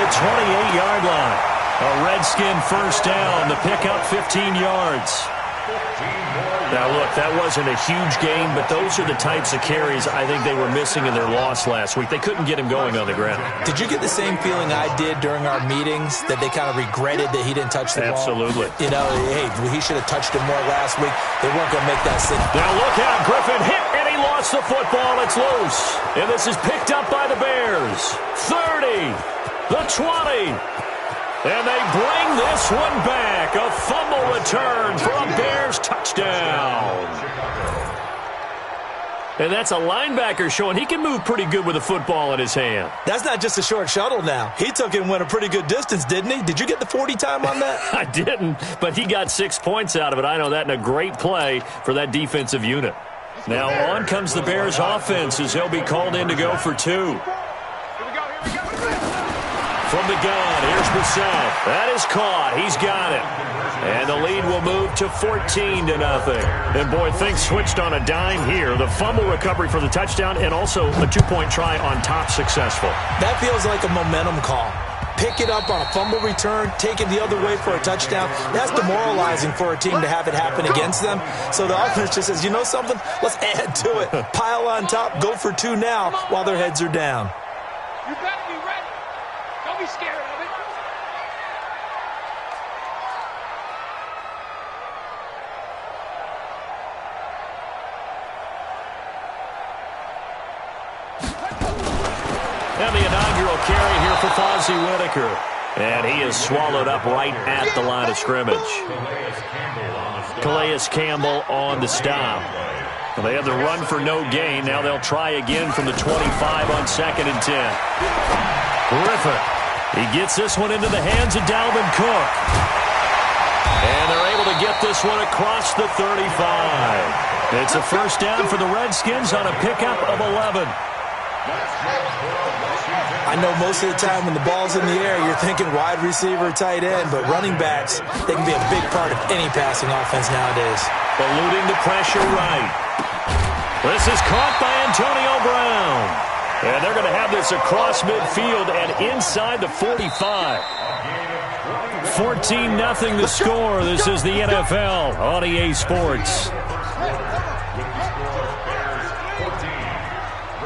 the 28-yard line. A Redskin first down. The pickup 15 yards. Now, look, that wasn't a huge game, but those are the types of carries I think they were missing in their loss last week. They couldn't get him going on the ground. Did you get the same feeling I did during our meetings, that they kind of regretted that he didn't touch the ball? Absolutely. You know, hey, he should have touched it more last week. They weren't going to make that sin. Now, look out. Griffin hit, and he lost the football. It's loose. And this is picked up by the Bears. 30, the 20. And they bring this one back. A fumble return for a Bears touchdown. And that's a linebacker showing he can move pretty good with a football in his hand. That's not just a short shuttle now. He took it and went a pretty good distance, didn't he? Did you get the 40 time on that? I didn't, but he got 6 points out of it. I know that, and a great play for that defensive unit. Now on comes the Bears offense as he'll be called in to go for two. From the gun, here's Brissett. That is caught. He's got it. And the lead will move to 14-0. And, boy, things switched on a dime here. The fumble recovery for the touchdown and also a two-point try on top successful. That feels like a momentum call. Pick it up on a fumble return, take it the other way for a touchdown. That's demoralizing for a team to have it happen against them. So the offense just says, you know something? Let's add to it. Pile on top, go for two now while their heads are down. You better be ready. Don't be scared of it. And the inaugural carry here for Fozzie Whitaker. And he is swallowed up right at the line of scrimmage. Calais Campbell on the stop. Well, they have the run for no gain. Now they'll try again from the 25 on 2nd and 10. Griffin. He gets this one into the hands of Dalvin Cook. And they're able to get this one across the 35. It's a first down for the Redskins on a pickup of 11. I know most of the time when the ball's in the air, you're thinking wide receiver, tight end, but running backs, they can be a big part of any passing offense nowadays. Eluding the pressure right. This is caught by Antonio Brown. And they're going to have this across midfield and inside the 45. 14-0 the score. This is the NFL on EA Sports.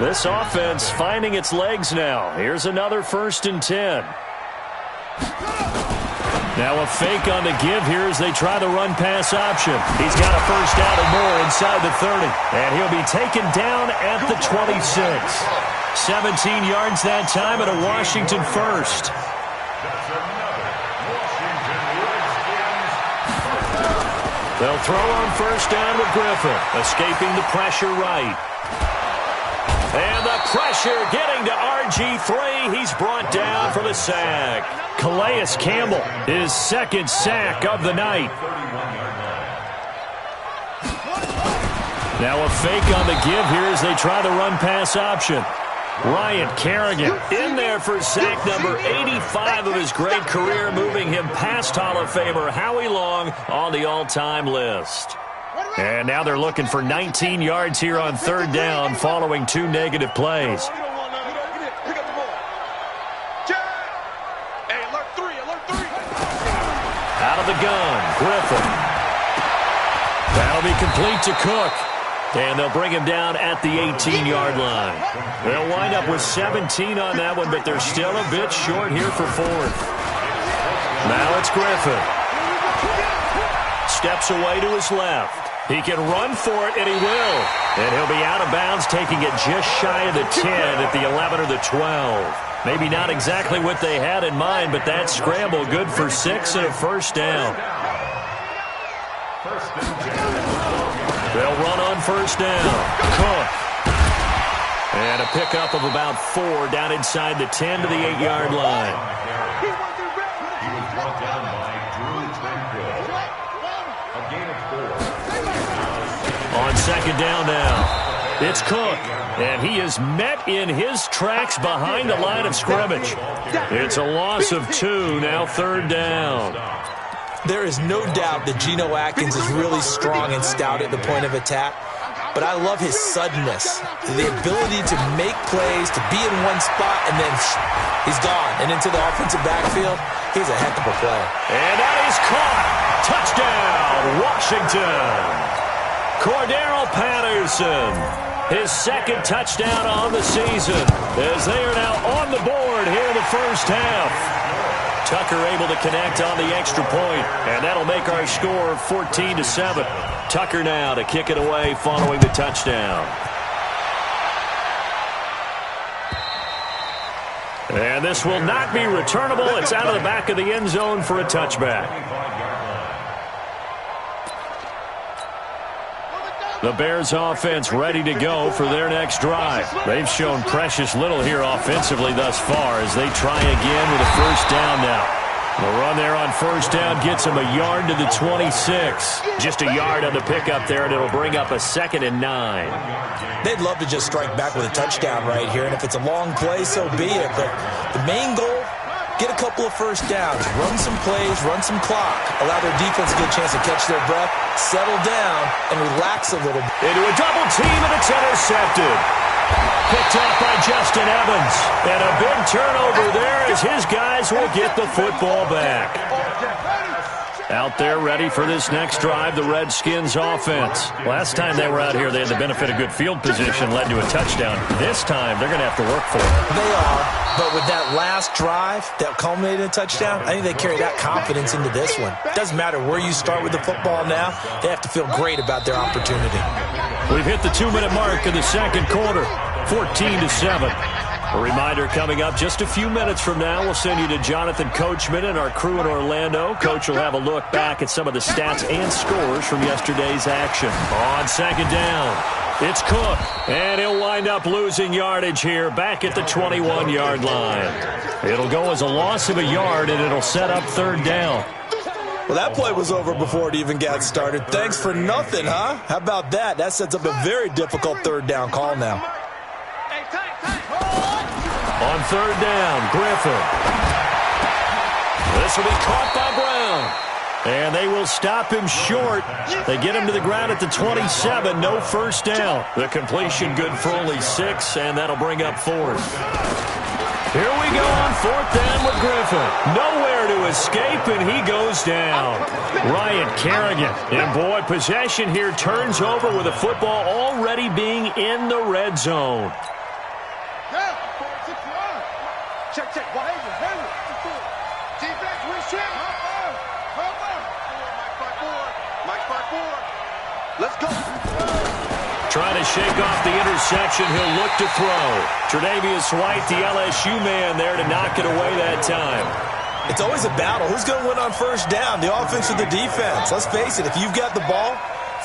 This offense finding its legs now. Here's another 1st and 10. Now a fake on the give here as they try the run-pass option. He's got a first down and more inside the 30. And he'll be taken down at the 26. 17 yards that time and a Washington first. They'll throw on first down with Griffin, escaping the pressure right. And the pressure getting to RG3. He's brought down for the sack. Calais Campbell, his 2nd sack of the night. Now a fake on the give here as they try the run-pass option. Ryan Kerrigan in there for sack number 85 of his great career, moving him past Hall of Famer Howie Long on the all-time list. And now they're looking for 19 yards here on 3rd down following 2 negative plays. Out of the gun, Griffin. That'll be complete to Cook. And they'll bring him down at the 18-yard line. They'll wind up with 17 on that one, but they're still a bit short here for 4th. Now it's Griffin. Steps away to his left. He can run for it, and he will. And he'll be out of bounds, taking it just shy of the 10 at the 11 or the 12. Maybe not exactly what they had in mind, but that scramble good for 6 and a first down. They'll run on first down. Cook. And a pickup of about 4 down inside the 10 to the 8-yard line. On 2nd down now, it's Cook, and he is met in his tracks behind the line of scrimmage. It's a loss of 2, now 3rd down. There is no doubt that Geno Atkins is really strong and stout at the point of attack. but I love his suddenness, the ability to make plays, to be in one spot, and then he's gone and into the offensive backfield. He's a heck of a player. And that is caught. Touchdown, Washington. Cordero Patterson, his second touchdown on the season, as they are now on the board here in the first half. Tucker able to connect on the extra point, and that'll make our score 14-7. Tucker now to kick it away following the touchdown. And this will not be returnable. It's out of the back of the end zone for a touchback. The Bears offense ready to go for their next drive. They've shown precious little here offensively thus far as they try again with a first down now. The run there on first down gets them a yard to the 26. Just a yard on the pickup there, and it'll bring up a 2nd and 9. They'd love to just strike back with a touchdown right here, and if it's a long play, so be it. But the main goal, get a couple of first downs, run some plays, run some clock, allow their defense to get a chance to catch their breath, settle down, and relax a little bit. Into a double team, and it's intercepted. Picked off by Justin Evans. And a big turnover there as his guys will get the football back. Out there ready for this next drive, the Redskins offense. Last time they were out here, they had the benefit of good field position, led to a touchdown. This time, they're going to have to work for it. They are, but with that last drive that culminated in a touchdown, I think they carry that confidence into this one. Doesn't matter where you start with the football now, they have to feel great about their opportunity. We've hit the 2-minute mark in the second quarter, 14-7. A reminder coming up just a few minutes from now. We'll send you to Jonathan Coachman and our crew in Orlando. Coach will have a look back at some of the stats and scores from yesterday's action. On second down, it's Cook, and he'll wind up losing yardage here back at the 21-yard line. It'll go as a loss of a yard, and it'll set up third down. Well, that play was over before it even got started. Thanks for nothing, huh? How about that? That sets up a very difficult third down call now. On third down, Griffin. This will be caught by Brown. And they will stop him short. They get him to the ground at the 27. No first down. The completion good for only 6, and that'll bring up 4th. Here we go on 4th down with Griffin. Nowhere to escape, and he goes down. Ryan Kerrigan. And boy, possession here turns over with the football already being in the red zone. Check. Defense, we check. Mike 5-4. Let's go. Trying to shake off the interception. He'll look to throw. Tre'Davious White, the LSU man there to knock it away that time. It's always a battle. Who's going to win on first down, the offense or the defense? Let's face it, if you've got the ball,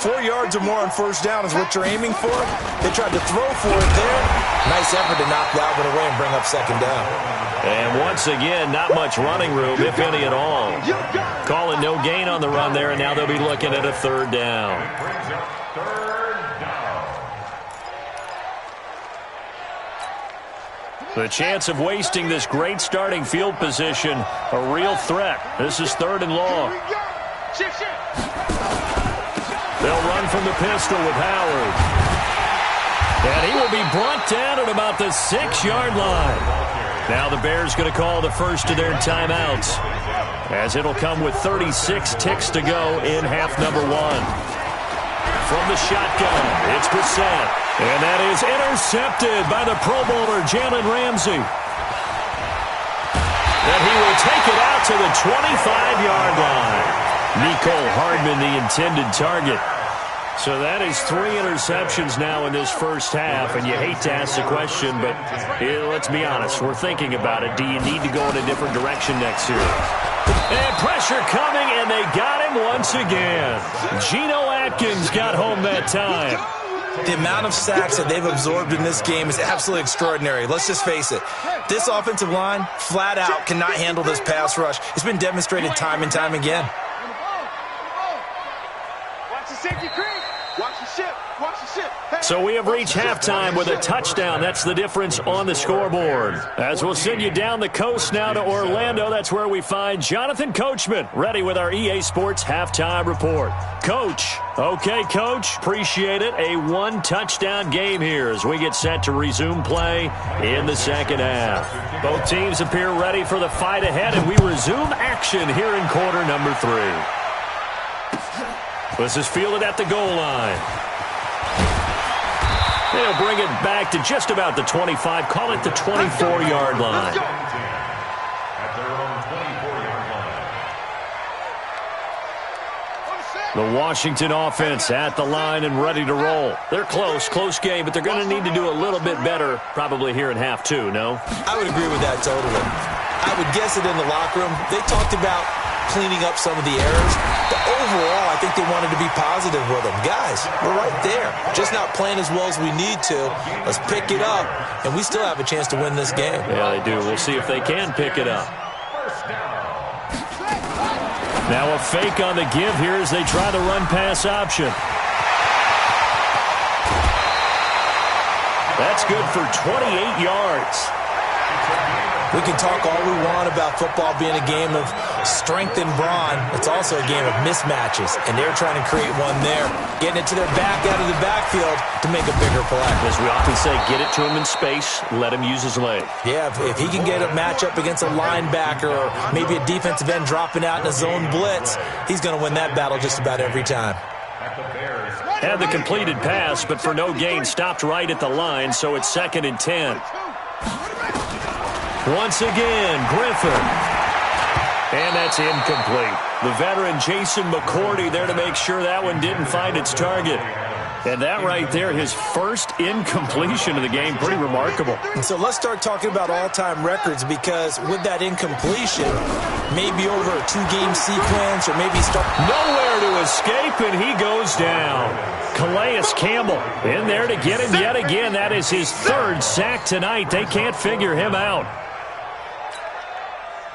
4 yards or more on first down is what you're aiming for. They tried to throw for it there. Nice effort to knock that one away and bring up second down. And once again, not much running room, if any at all. Calling no gain on the run there, and now they'll be looking at a third down. The chance of wasting this great starting field position, a real threat. This is 3rd and long. They'll run from the pistol with Howard. And he will be brought down at about the 6-yard line. Now the Bears going to call the first of their timeouts, as it'll come with 36 ticks to go in half number 1. From the shotgun, it's Brissett. And that is intercepted by the Pro Bowler, Jalen Ramsey. And he will take it out to the 25-yard line. Nicole Hardman, the intended target. So that is 3 interceptions now in this first half, and you hate to ask the question, but let's be honest, we're thinking about it. Do you need to go in a different direction next year? And pressure coming, and they got him once again. Geno Atkins got home that time. The amount of sacks that they've absorbed in this game is absolutely extraordinary. Let's just face it. This offensive line, flat out, cannot handle this pass rush. It's been demonstrated time and time again. Watch the safety creep. Watch the ship. So we have reached halftime with a touchdown. That's the difference on the scoreboard. As we'll send you down the coast now to Orlando, that's where we find Jonathan Coachman, ready with our EA Sports halftime report. Coach. Okay, Coach. Appreciate it. A one-touchdown game here as we get set to resume play in the second half. Both teams appear ready for the fight ahead, and we resume action here in quarter number 3. This is fielded at the goal line. They'll bring it back to just about the 25. Call it the 24-yard line. The Washington offense at the line and ready to roll. They're close game, but they're going to need to do a little bit better probably here in half 2, no? I would agree with that totally. I would guess it in the locker room. They talked about cleaning up some of the errors, but overall, I think they wanted to be positive with them. Guys, we're right there. Just not playing as well as we need to. Let's pick it up, and we still have a chance to win this game. Yeah, they do. We'll see if they can pick it up. Now a fake on the give here as they try the run-pass option. That's good for 28 yards. We can talk all we want about football being a game of strength and brawn. It's also a game of mismatches, and they're trying to create one there, getting it to their back out of the backfield to make a bigger play. As we often say, get it to him in space, let him use his leg. Yeah, if he can get a matchup against a linebacker or maybe a defensive end dropping out in a zone blitz, he's going to win that battle just about every time. Had the completed pass, but for no gain, stopped right at the line, so it's 2nd and 10. Once again, Griffin. And that's incomplete. The veteran Jason McCourty there to make sure that one didn't find its target. And that right there, his first incompletion of the game, pretty remarkable. And so let's start talking about all-time records, because with that incompletion, maybe over a 2-game sequence or maybe start... Nowhere to escape, and he goes down. Calais Campbell in there to get him yet again. That is his 3rd sack tonight. They can't figure him out.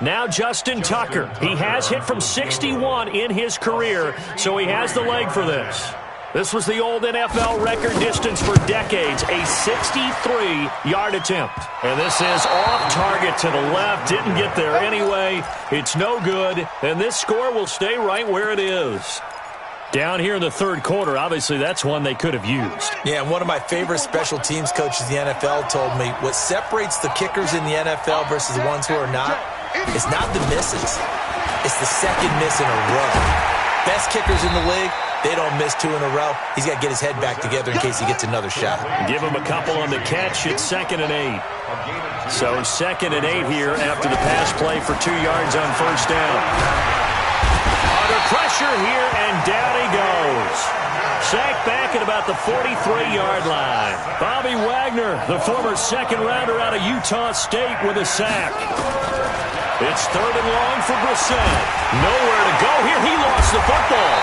Now Justin Tucker. He has hit from 61 in his career, so he has the leg for this. This was the old NFL record distance for decades, a 63-yard attempt. And this is off target to the left. Didn't get there anyway. It's no good, and this score will stay right where it is. Down here in the 3rd quarter, obviously that's one they could have used. Yeah, and one of my favorite special teams coaches in the NFL told me what separates the kickers in the NFL versus the ones who are not is not the misses. It's the second miss in a row. Best kickers in the league, they don't miss 2 in a row. He's got to get his head back together in case he gets another shot. Give him a couple on the catch. It's 2nd and 8. So 2nd and 8 here after the pass play for 2 yards on 1st down. Under pressure here, and down he goes. Sacked back at about the 43-yard line. Bobby Wagner, the former 2nd-rounder out of Utah State, with a sack. It's 3rd and long for Brissett. Nowhere to go here. He lost the football.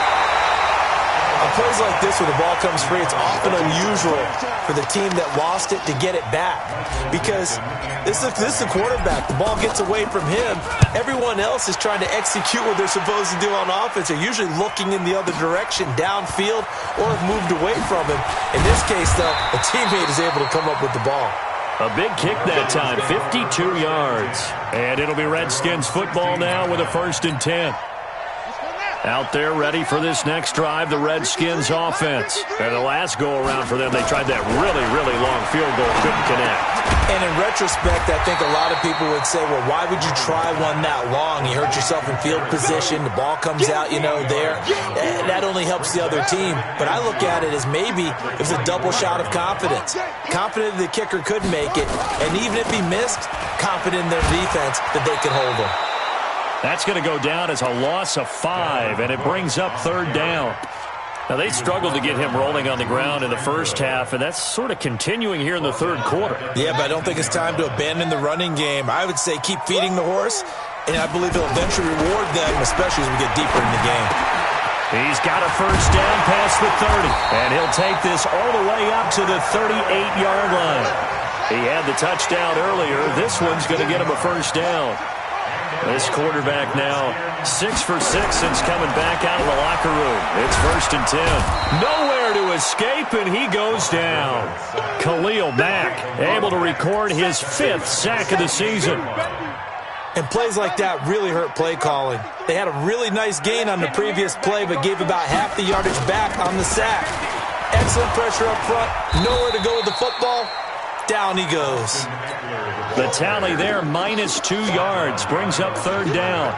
On plays like this where the ball comes free, it's often unusual for the team that lost it to get it back, because this is the quarterback. The ball gets away from him. Everyone else is trying to execute what they're supposed to do on offense. They're usually looking in the other direction, downfield, or have moved away from him. In this case, though, a teammate is able to come up with the ball. A big kick that time, 52 yards. And it'll be Redskins football now with a 1st and 10. Out there ready for this next drive, the Redskins offense. And the last go-around for them, they tried that really, really long field goal, couldn't connect. And in retrospect, I think a lot of people would say, well, why would you try one that long? You hurt yourself in field position, the ball comes out, there. That only helps the other team. But I look at it as maybe it was a double shot of confidence. Confident the kicker could make it, and even if he missed, confident in their defense that they could hold him. That's going to go down as a loss of 5, and it brings up 3rd down. Now, they struggled to get him rolling on the ground in the first half, and that's sort of continuing here in the 3rd quarter. Yeah, but I don't think it's time to abandon the running game. I would say keep feeding the horse, and I believe it'll eventually reward them, especially as we get deeper in the game. He's got a 1st down past the 30, and he'll take this all the way up to the 38-yard line. He had the touchdown earlier. This one's going to get him a 1st down. This quarterback now 6 for 6 since coming back out of the locker room. It's 1st and 10. Nowhere Nowhere to escape, and he goes down. Khalil Mack able to record his 5th sack of the season. And plays like that really hurt play calling. They had a really nice gain on the previous play, but gave about half the yardage back on the sack. Excellent pressure up front. Nowhere to go with the football. Down he goes. The tally there, -2 yards, brings up 3rd down.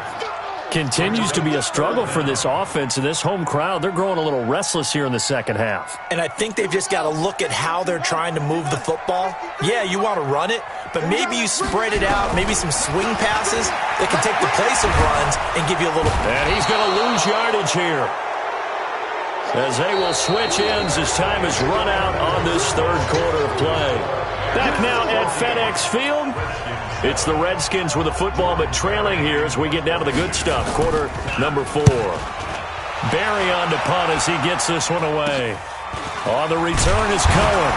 Continues to be a struggle for this offense and this home crowd. They're growing a little restless here in the second half. And I think they've just got to look at how they're trying to move the football. Yeah, you want to run it, but maybe you spread it out, maybe some swing passes that can take the place of runs and give you a little... And he's going to lose yardage here, as they will switch ends as time is run out on this 3rd quarter of play. Back now at FedEx Field. It's the Redskins with the football, but trailing here as we get down to the good stuff. Quarter number 4. Barry on to punt as he gets this one away. On the return is Cohen.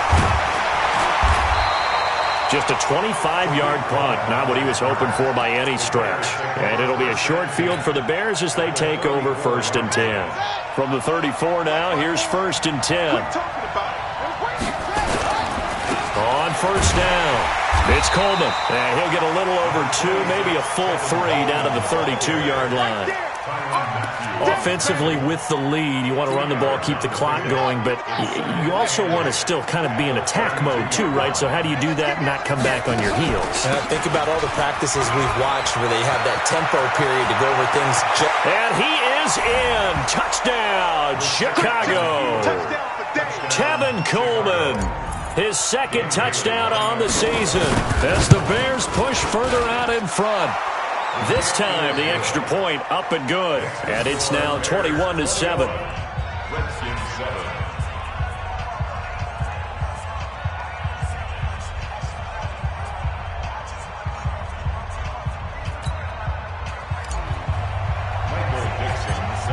Just a 25-yard punt, not what he was hoping for by any stretch. And it'll be a short field for the Bears as they take over 1st and 10. From the 34 now, here's 1st and 10. On 1st down. It's Coleman, and he'll get a little over 2, maybe a full 3 down to the 32-yard line. Offensively with the lead, you want to run the ball, keep the clock going, but you also want to still kind of be in attack mode too, right? So how do you do that and not come back on your heels? Think about all the practices we've watched where they have that tempo period to go over things. And he is in. Touchdown, Chicago. Tevin Coleman. His 2nd touchdown on the season as the Bears push further out in front. This time, the extra point up and good. And it's now 21-7.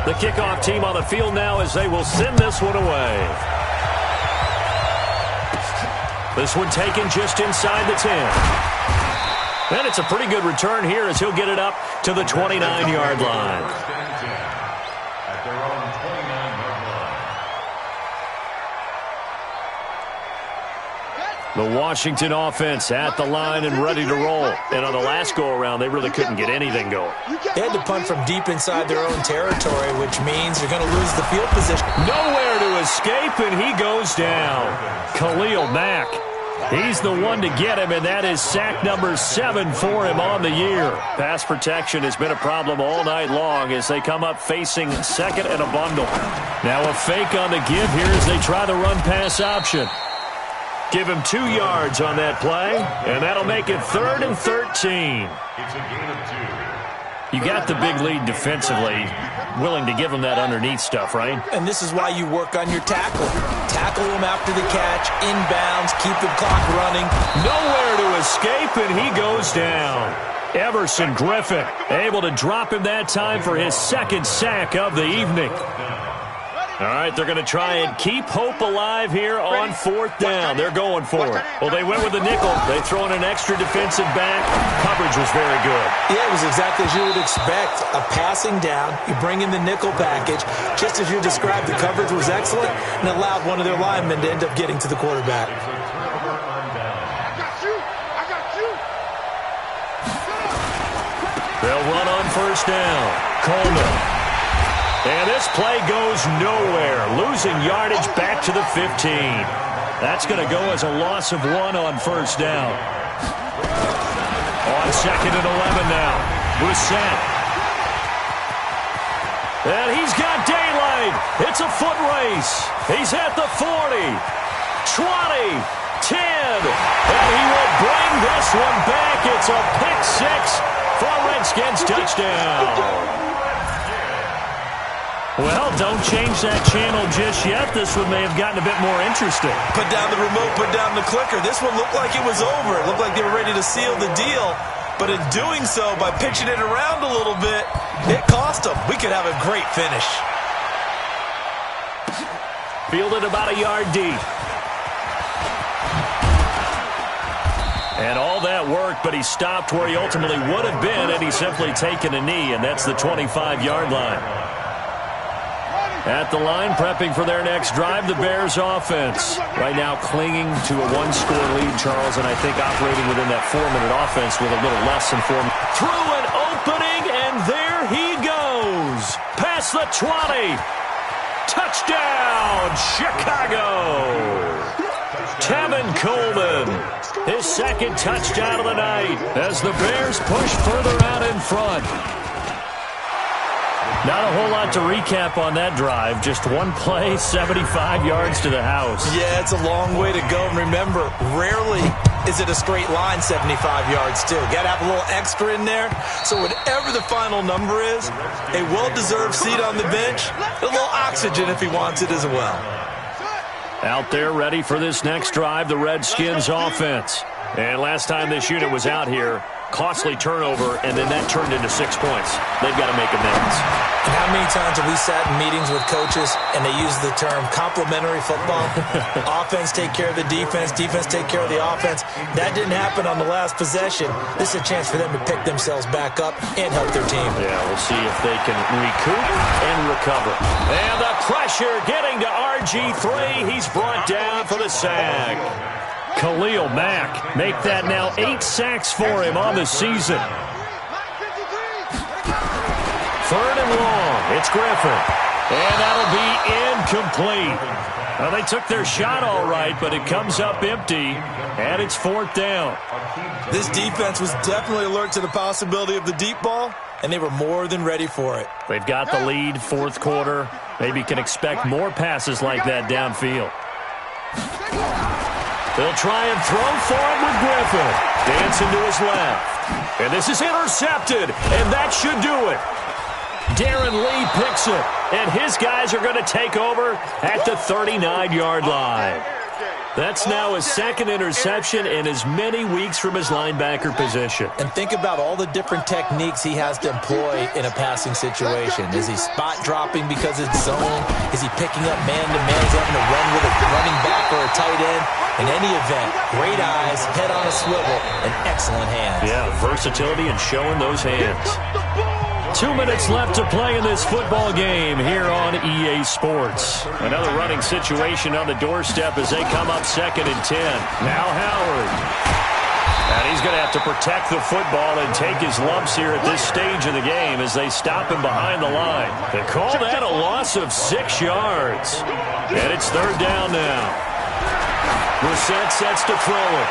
The kickoff team on the field now as they will send this one away. This one taken just inside the 10. And it's a pretty good return here as he'll get it up to the 29-yard line. The Washington offense at the line and ready to roll. And on the last go-around, they really couldn't get anything going. They had to punt from deep inside their own territory, which means you're going to lose the field position. Nowhere to escape, and he goes down. Khalil Mack. He's the one to get him, and that is sack number 7 for him on the year. Pass protection has been a problem all night long as they come up facing 2nd and a bundle. Now a fake on the give here as they try the run-pass option. Give him 2 yards on that play, and that'll make it 3rd and 13. It's a gain of 2. You got the big lead defensively, willing to give him that underneath stuff, right? And this is why you work on your tackle. Tackle him after the catch, inbounds, keep the clock running. Nowhere to escape, and he goes down. Everson Griffin able to drop him that time for his 2nd sack of the evening. All right, they're going to try and keep hope alive here on 4th down. They're going for it. Well, they went with the nickel. They throw in an extra defensive back. Coverage was very good. Yeah, it was exactly as you would expect. A passing down, you bring in the nickel package. Just as you described, the coverage was excellent and allowed one of their linemen to end up getting to the quarterback. I got you. They'll run on 1st down. Coleman. And this play goes nowhere, losing yardage back to the 15. That's going to go as a loss of 1 on 1st down. On 2nd and 11 now, Brissett. And he's got daylight. It's a foot race. He's at the 40, 20, 10. And he will bring this one back. It's a pick 6 for Redskins touchdown. Well, don't change that channel just yet. This one may have gotten a bit more interesting. Put down the remote, put down the clicker. This one looked like it was over. It looked like they were ready to seal the deal. But in doing so, by pitching it around a little bit, it cost them. We could have a great finish. Fielded about a yard deep. And all that worked, but he stopped where he ultimately would have been, and he's simply taken a knee, and that's the 25-yard line. At the line, prepping for their next drive, the Bears offense. Right now clinging to a one-score lead, Charles, and I think operating within that 4-minute offense with a little less than 4 minutes. Through an opening, and there he goes. Past the 20. Touchdown, Chicago. Tevin Coleman, his second touchdown of the night as the Bears push further out in front. Not a whole lot to recap on that drive. Just one play, 75 yards to the house. Yeah, it's a long way to go. And remember, rarely is it a straight line 75 yards, too. Got to have a little extra in there. So whatever the final number is, a well-deserved seat on the bench, a little oxygen if he wants it as well. Out there ready for this next drive, the Redskins offense. And last time this unit was out here, costly turnover, and then that turned into 6 points. They've got to make amends. And how many times have we sat in meetings with coaches and they use the term complementary football? Offense take care of the defense, defense take care of the offense. That didn't happen on the last possession. This is a chance for them to pick themselves back up and help their team. Yeah, we'll see if they can recoup and recover. And the pressure getting to RG3. He's brought down for the sack. Khalil Mack, make that now 8 sacks for him on the season. 3rd and long, it's Griffin. And that'll be incomplete. Well, they took their shot all right, but it comes up empty, and it's 4th down. This defense was definitely alert to the possibility of the deep ball, and they were more than ready for it. They've got the lead, 4th quarter. Maybe can expect more passes like that downfield. They'll try and throw for it with Griffin. Dancing to his left. And this is intercepted, and that should do it. Darren Lee picks it, and his guys are going to take over at the 39-yard line. That's now his 2nd interception in as many weeks from his linebacker position. And think about all the different techniques he has to employ in a passing situation. Is he spot dropping because it's zone? Is he picking up man-to-man? Is he having to run with a running back or a tight end? In any event, great eyes, head on a swivel, and excellent hands. Yeah, versatility and showing those hands. 2 minutes left to play in this football game here on EA Sports. Another running situation on the doorstep as they come up 2nd and 10. Now Howard. And he's going to have to protect the football and take his lumps here at this stage of the game as they stop him behind the line. They call that a loss of 6 yards. And it's 3rd down now. Brissett sets to throw it.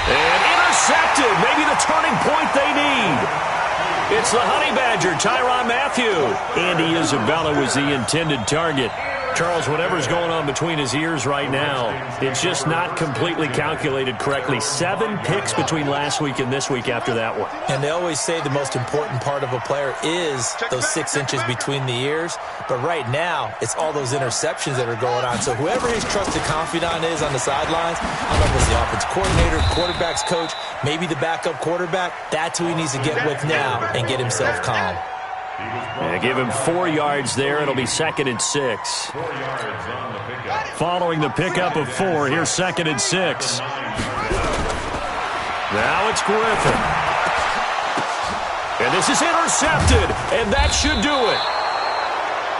And intercepted. Maybe the turning point they need. It's the Honey Badger, Tyrann Mathieu. Andy Isabella was the intended target. Charles, whatever's going on between his ears right now, it's just not completely calculated correctly. 7 picks between last week and this week after that one. And they always say the most important part of a player is those 6 inches between the ears. But right now, it's all those interceptions that are going on. So whoever his trusted confidant is on the sidelines, I don't know if it's the offense coordinator, quarterback's coach, maybe the backup quarterback, that's who he needs to get with now and get himself calm. And give him 4 yards there. It'll be 2nd and 6. Following the pickup of 4, here's 2nd and 6. Now it's Griffin. And this is intercepted, and that should do it.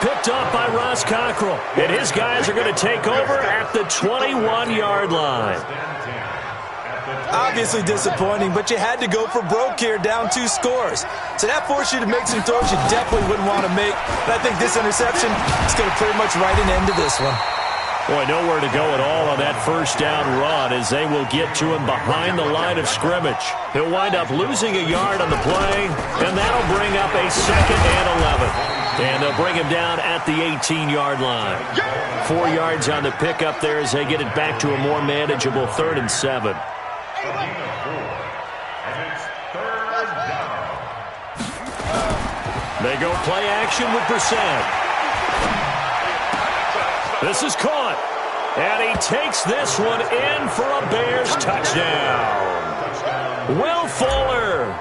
Picked up by Ross Cockrell. And his guys are going to take over at the 21-yard line. Obviously disappointing, but you had to go for broke here, down 2 scores. So that forced you to make some throws you definitely wouldn't want to make. But I think this interception is going to pretty much write an end to this one. Boy, nowhere to go at all on that 1st down run as they will get to him behind the line of scrimmage. He'll wind up losing a yard on the play, and that'll bring up a 2nd and 11. And they'll bring him down at the 18-yard line. 4 yards on the pickup there as they get it back to a more manageable 3rd and 7. They go play action with Brissett. This is caught. And he takes this one in for a Bears touchdown. Will Fuller,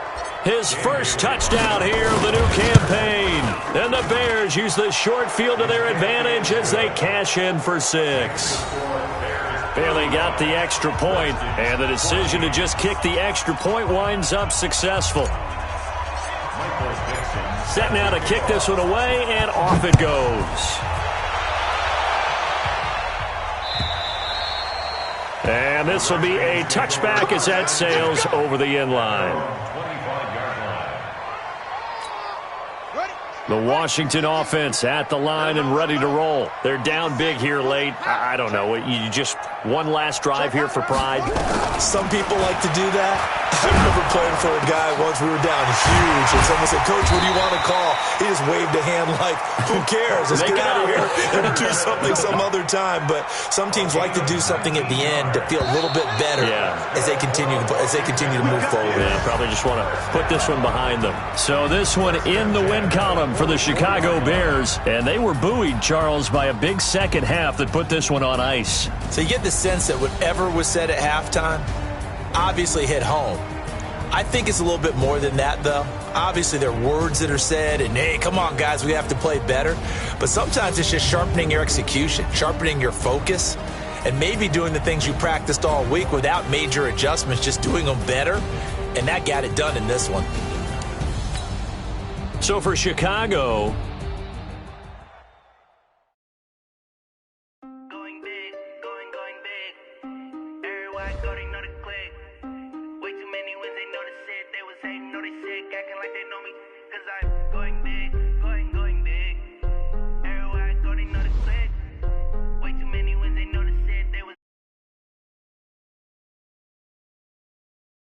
his first touchdown here of the new campaign. And the Bears use the short field to their advantage as they cash in for 6. Barely got the extra point, and the decision to just kick the extra point winds up successful. Set now to kick this one away, and off it goes. And this will be a touchback as that sails over the end line. The Washington offense at the line and ready to roll. They're down big here late. I don't know. You just one last drive here for pride. Some people like to do that. I remember playing for a guy once. We were down huge, and someone said, "Coach, what do you want to call?" He just waved a hand like, "Who cares? Let's get out of here and do something some other time." But some teams like to do something at the end to feel a little bit better as they continue to move forward. Yeah, probably just want to put this one behind them. So this one in the win column for the Chicago Bears, and they were buoyed, Charles, by a big second half that put this one on ice. So you get the sense that whatever was said at halftime obviously hit home. I think it's a little bit more than that, though. Obviously, there are words that are said, and, hey, come on, guys, we have to play better. But sometimes it's just sharpening your execution, sharpening your focus, and maybe doing the things you practiced all week without major adjustments, just doing them better. And that got it done in this one. So for Chicago, Way too many wins, they notice it. They was hating, know they sick, acting like they know me. 'Cause I